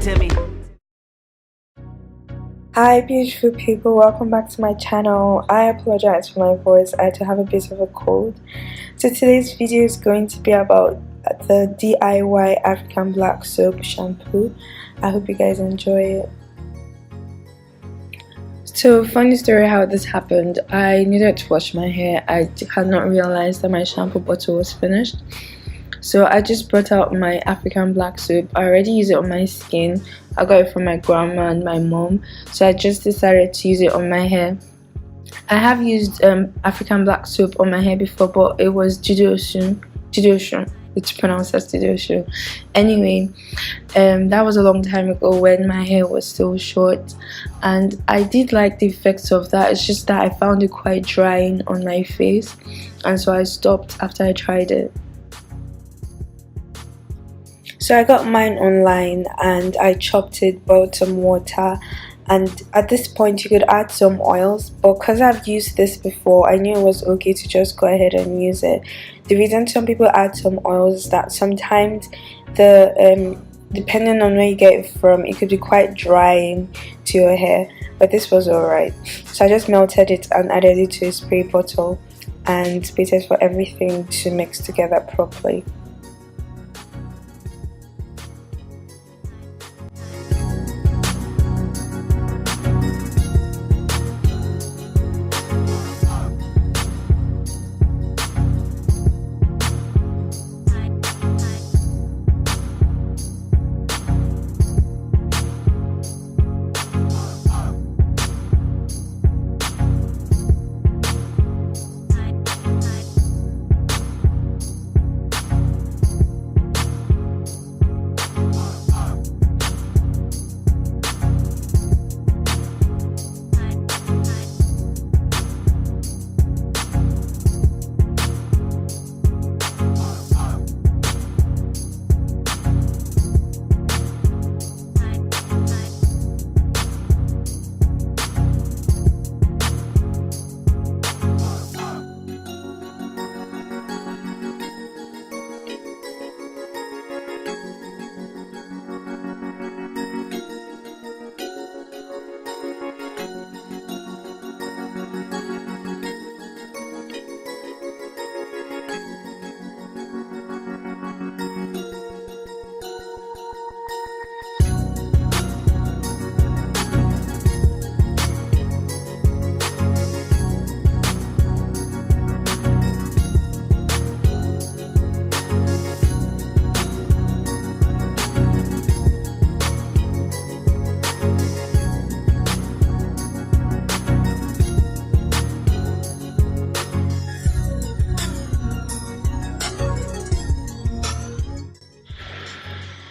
to me. Hi beautiful people, welcome back to my channel. I apologize for my voice, I do have a bit of a cold. So today's video is going to be about the DIY African black soap shampoo. I hope you guys enjoy it. So funny story how this happened. I needed to wash my hair. I had not realized that my shampoo bottle was finished. So I just brought out my African black soap. I already use it on my skin. I got it from my grandma and my mom. So I just decided to use it on my hair. I have used African black soap on my hair before, but it was Jidoshu. It's pronounced as Jidoshu. Anyway, that was a long time ago when my hair was still short, and I did like the effects of that. It's just that I found it quite drying on my face, and so I stopped after I tried it. So I got mine online and I chopped it, boiled some water, and at this point you could add some oils, but because I've used this before, I knew it was okay to just go ahead and use it. The reason some people add some oils is that sometimes the depending on where you get it from, it could be quite drying to your hair, but this was alright. So I just melted it and added it to a spray bottle and waited for everything to mix together properly.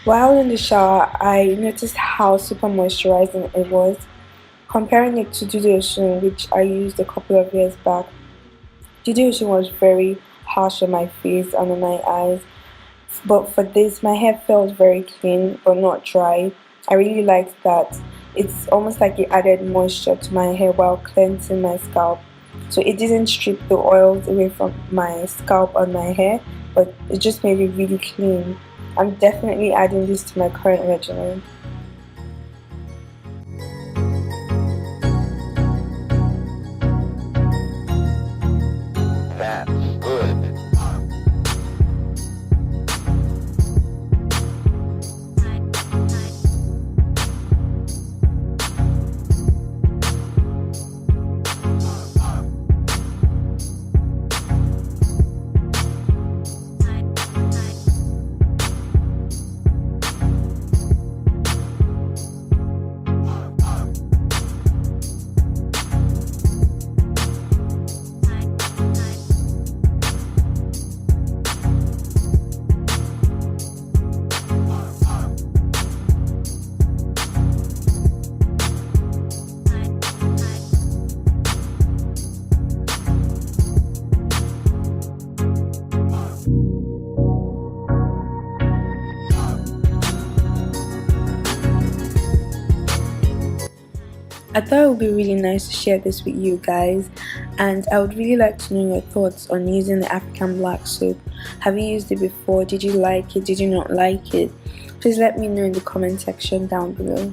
While in the shower, I noticed how super moisturizing it was. Comparing it to Dudu Osun, which I used a couple of years back, Dudu Osun was very harsh on my face and on my eyes. But for this, my hair felt very clean but not dry. I really liked that. It's almost like it added moisture to my hair while cleansing my scalp. So it didn't strip the oils away from my scalp and my hair, but it just made it really clean. I'm definitely adding this to my current regimen. That's good. I thought it would be really nice to share this with you guys, and I would really like to know your thoughts on using the African black soap. Have you used it before? Did you like it? Did you not like it? Please let me know in the comment section down below.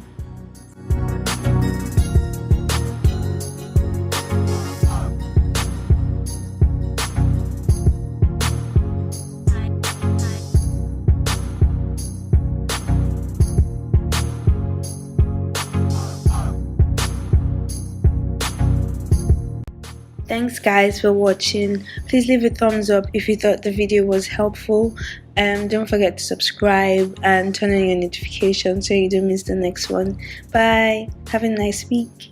Thanks guys for watching. Please leave a thumbs up if you thought the video was helpful. Don't forget to subscribe and turn on your notifications so you don't miss the next one. Bye. Have a nice week.